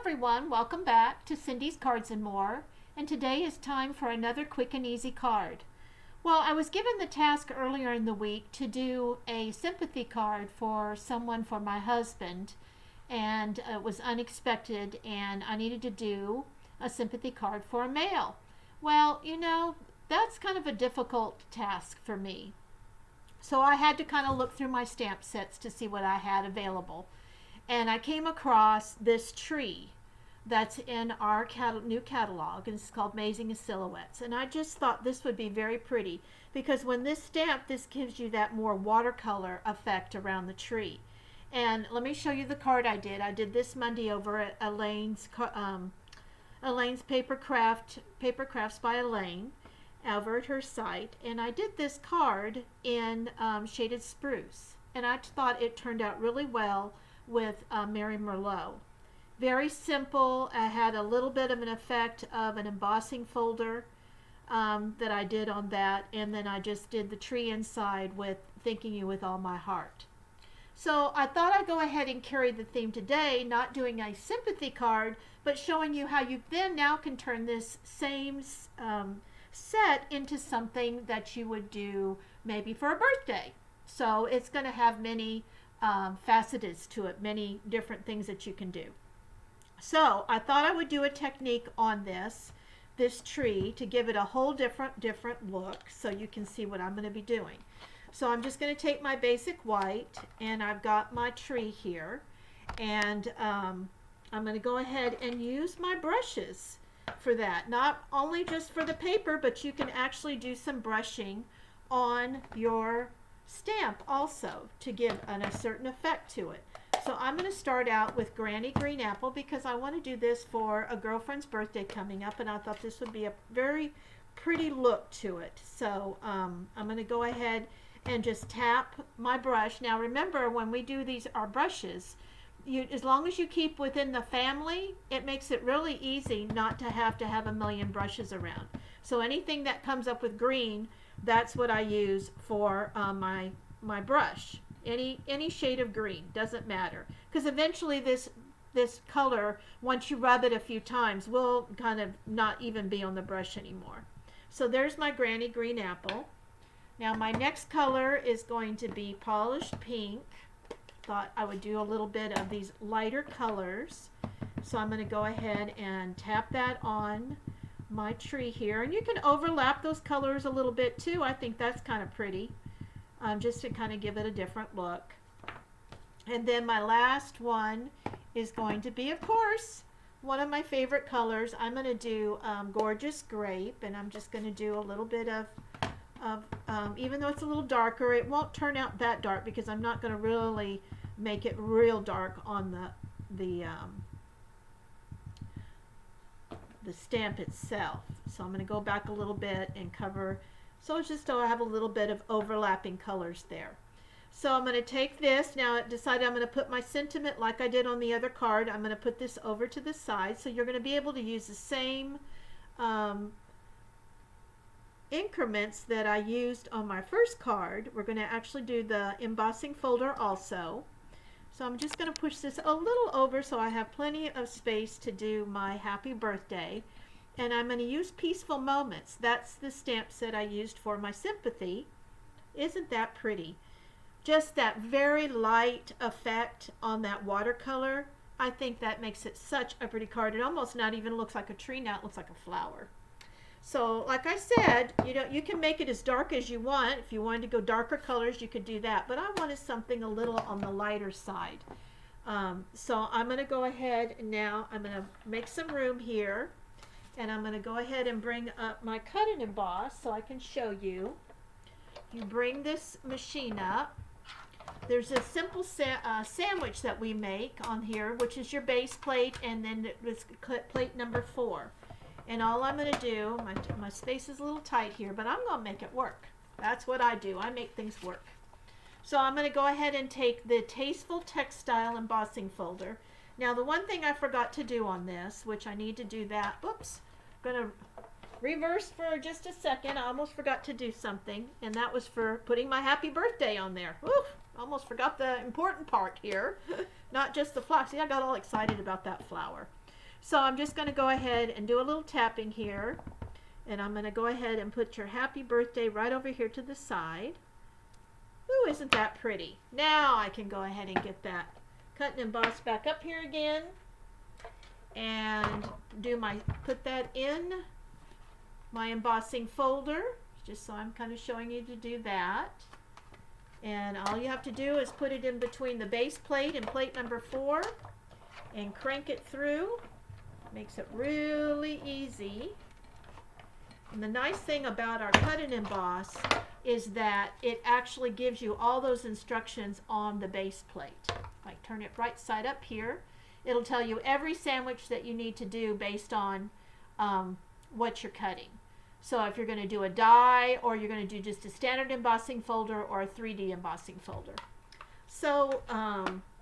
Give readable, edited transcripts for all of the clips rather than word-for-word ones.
everyone, welcome back to Cindy's Cards and More, and today is time for another quick and easy card. Well, I was given the task earlier in the week to do a sympathy card for someone for my husband, and it was unexpected, and I needed to do a sympathy card for a male. Well, that's kind of a difficult task for me. So I had to kind of look through my stamp sets to see what I had available. And I came across this tree that's in our new catalog, and it's called Amazing Silhouettes. And I just thought this would be very pretty because when this stamp, this gives you that more watercolor effect around the tree. And let me show you the card I did. I did this Monday over at Elaine's Paper Crafts by Elaine, over at her site. And I did this card in shaded spruce. And I thought it turned out really well with Mary Merlot. Very simple. I had a little bit of an effect of an embossing folder that I did on that, and then I just did the tree inside with Thanking You With All My Heart. So I thought I'd go ahead and carry the theme today, not doing a sympathy card, but showing you how you then now can turn this same set into something that you would do maybe for a birthday. So it's going to have many facets to it, many different things that you can do. So I thought I would do a technique on this tree to give it a whole different look, so you can see what I'm going to be doing. So I'm just going to take my basic white, and I've got my tree here, and I'm going to go ahead and use my brushes for that. Not only just for the paper, but you can actually do some brushing on your stamp also to give a certain effect to it. So I'm going to start out with Granny Green Apple because I want to do this for a girlfriend's birthday coming up, and I thought this would be a very pretty look to it. So I'm going to go ahead and just tap my brush. Now remember, when we do our brushes, as long as you keep within the family, it makes it really easy not to have a million brushes around. So anything that comes up with green, that's what I use for my brush. Any shade of green, doesn't matter, because eventually this color, once you rub it a few times, will kind of not even be on the brush anymore. So there's my Granny Green Apple. Now my next color is going to be Polished Pink. Thought I would do a little bit of these lighter colors, so I'm going to go ahead and tap that on my tree here, and you can overlap those colors a little bit too. I think that's kind of pretty, just to kind of give it a different look. And then my last one is going to be, of course, one of my favorite colors. I'm going to do Gorgeous Grape, and I'm just going to do a little bit of even though it's a little darker, it won't turn out that dark because I'm not going to really make it real dark on the stamp itself. So I'm going to go back a little bit and cover, so it's just so I have a little bit of overlapping colors there. So I'm going to take this, now I decided I'm going to put my sentiment like I did on the other card. I'm going to put this over to the side, so you're going to be able to use the same increments that I used on my first card. We're going to actually do the embossing folder also. So I'm just going to push this a little over so I have plenty of space to do my happy birthday. And I'm going to use Peaceful Moments. That's the stamp set I used for my sympathy. Isn't that pretty? Just that very light effect on that watercolor. I think that makes it such a pretty card. It almost not even looks like a tree now. It looks like a flower. So like I said, you can make it as dark as you want. If you wanted to go darker colors, you could do that. But I wanted something a little on the lighter side. So I'm going to go ahead and now I'm going to make some room here. And I'm going to go ahead and bring up my cut and emboss so I can show you. You bring this machine up. There's a simple sandwich that we make on here, which is your base plate, and then it's plate number 4. And all I'm going to do, my space is a little tight here, but I'm going to make it work. That's what I do. I make things work. So I'm going to go ahead and take the Tasteful Textile embossing folder. Now the one thing I forgot to do on this, which I need to do that, oops, I'm going to reverse for just a second. I almost forgot to do something, and that was for putting my happy birthday on there. Oof, almost forgot the important part here. Not just the flower. See, I got all excited about that flower. So I'm just going to go ahead and do a little tapping here. And I'm going to go ahead and put your happy birthday right over here to the side. Ooh, isn't that pretty? Now I can go ahead and get that cut and emboss back up here again. And put that in my embossing folder. Just so I'm kind of showing you to do that. And all you have to do is put it in between the base plate and plate number 4 and crank it through. Makes it really easy. And the nice thing about our cut and emboss is that it actually gives you all those instructions on the base plate. Like turn it right side up here. It'll tell you every sandwich that you need to do based on what you're cutting. So if you're going to do a die, or you're going to do just a standard embossing folder or a 3D embossing folder. So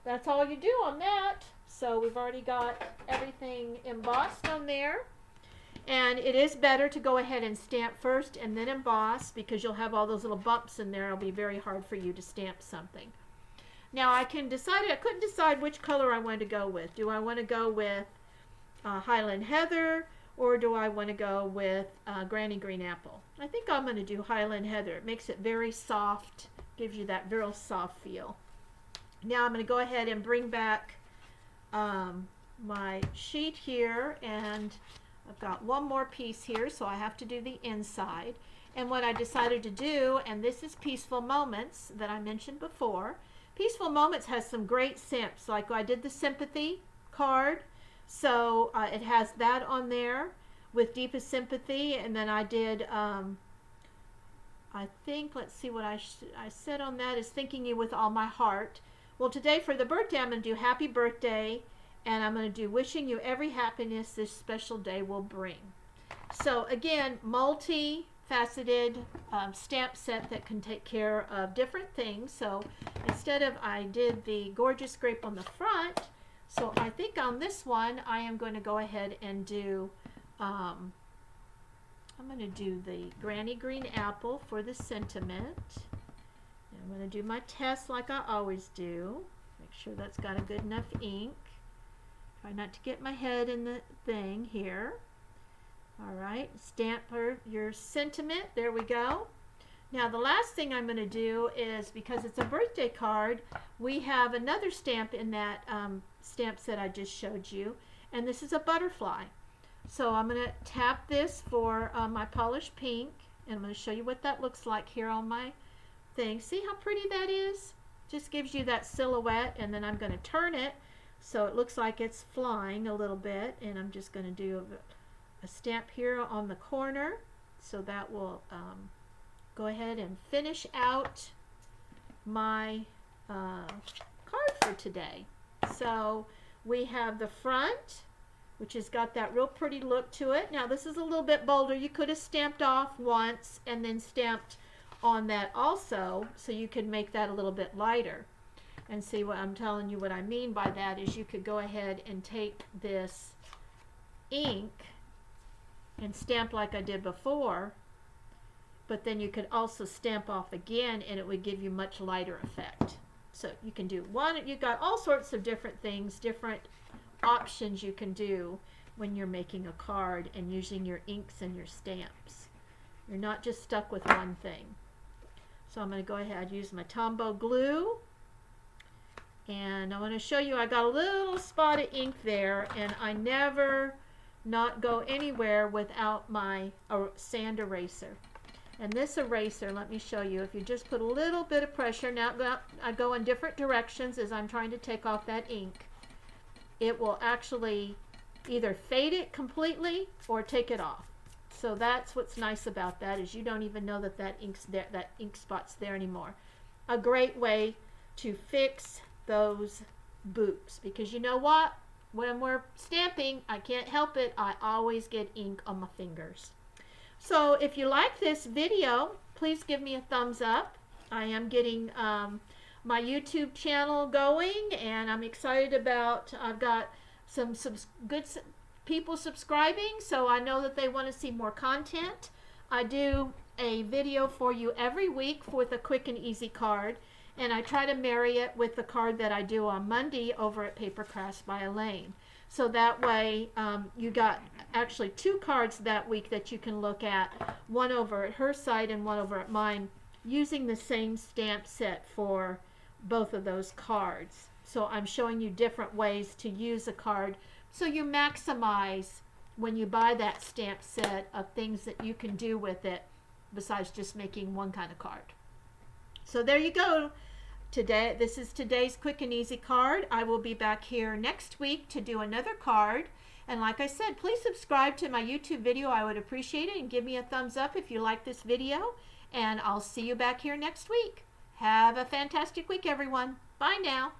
that's all you do on that. So we've already got everything embossed on there. And it is better to go ahead and stamp first and then emboss, because you'll have all those little bumps in there. It'll be very hard for you to stamp something. Now I couldn't decide which color I wanted to go with. Do I want to go with Highland Heather, or do I want to go with Granny Green Apple? I think I'm going to do Highland Heather. It makes it very soft, gives you that real soft feel. Now I'm going to go ahead and bring back my sheet here, and I've got one more piece here, so I have to do the inside. And what I decided to do, and this is Peaceful Moments that I mentioned before. Peaceful Moments has some great simps, like I did the Sympathy card. So it has that on there with Deepest Sympathy, and then I did, I think, let's see what I said on that is Thinking You With All My Heart. Well, today for the birthday, I'm going to do Happy Birthday, and I'm going to do Wishing You Every Happiness This Special Day Will Bring. So again, multi-faceted stamp set that can take care of different things. So instead of, I did the Gorgeous Grape on the front, so I think on this one I am going to go ahead and do, I'm going to do the Granny Green Apple for the sentiment. And I'm going to do my test like I always do. Make sure that's got a good enough ink. Try not to get my head in the thing here. Alright, stamp your sentiment. There we go. Now the last thing I'm going to do is, because it's a birthday card, we have another stamp in that stamp set I just showed you, and this is a butterfly. So I'm going to tap this for my polished pink, and I'm going to show you what that looks like here on my thing. See how pretty that is? Just gives you that silhouette, and then I'm going to turn it so it looks like it's flying a little bit, and I'm just going to do a stamp here on the corner, so that will go ahead and finish out my card for today. So we have the front, which has got that real pretty look to it. Now this is a little bit bolder. You could have stamped off once and then stamped on that also, so you could make that a little bit lighter. And see, what I'm telling you, what I mean by that is you could go ahead and take this ink and stamp like I did before, but then you could also stamp off again, and it would give you much lighter effect. So you can do one, you've got all sorts of different things, different options you can do when you're making a card and using your inks and your stamps. You're not just stuck with one thing. So I'm going to go ahead and use my Tombow glue, and I want to show you I got a little spot of ink there, and I never not go anywhere without my sand eraser. And this eraser, let me show you, if you just put a little bit of pressure, now I go in different directions as I'm trying to take off that ink, it will actually either fade it completely or take it off. So that's what's nice about that, is you don't even know that that ink's there, that ink spot's there anymore. A great way to fix those boops, because you know what? When we're stamping, I can't help it, I always get ink on my fingers. So if you like this video, please give me a thumbs up. I am getting my YouTube channel going, and I'm excited about, I've got some good people subscribing, so I know that they want to see more content. I do a video for you every week with a quick and easy card, and I try to marry it with the card that I do on Monday over at Paper Crafts by Elaine. So that way you got actually 2 cards that week that you can look at, one over at her site and one over at mine, using the same stamp set for both of those cards. So I'm showing you different ways to use a card so you maximize when you buy that stamp set of things that you can do with it besides just making one kind of card. So there you go. Today, this is today's quick and easy card. I will be back here next week to do another card. And like I said, please subscribe to my YouTube video. I would appreciate it. And give me a thumbs up if you like this video. And I'll see you back here next week. Have a fantastic week, everyone. Bye now.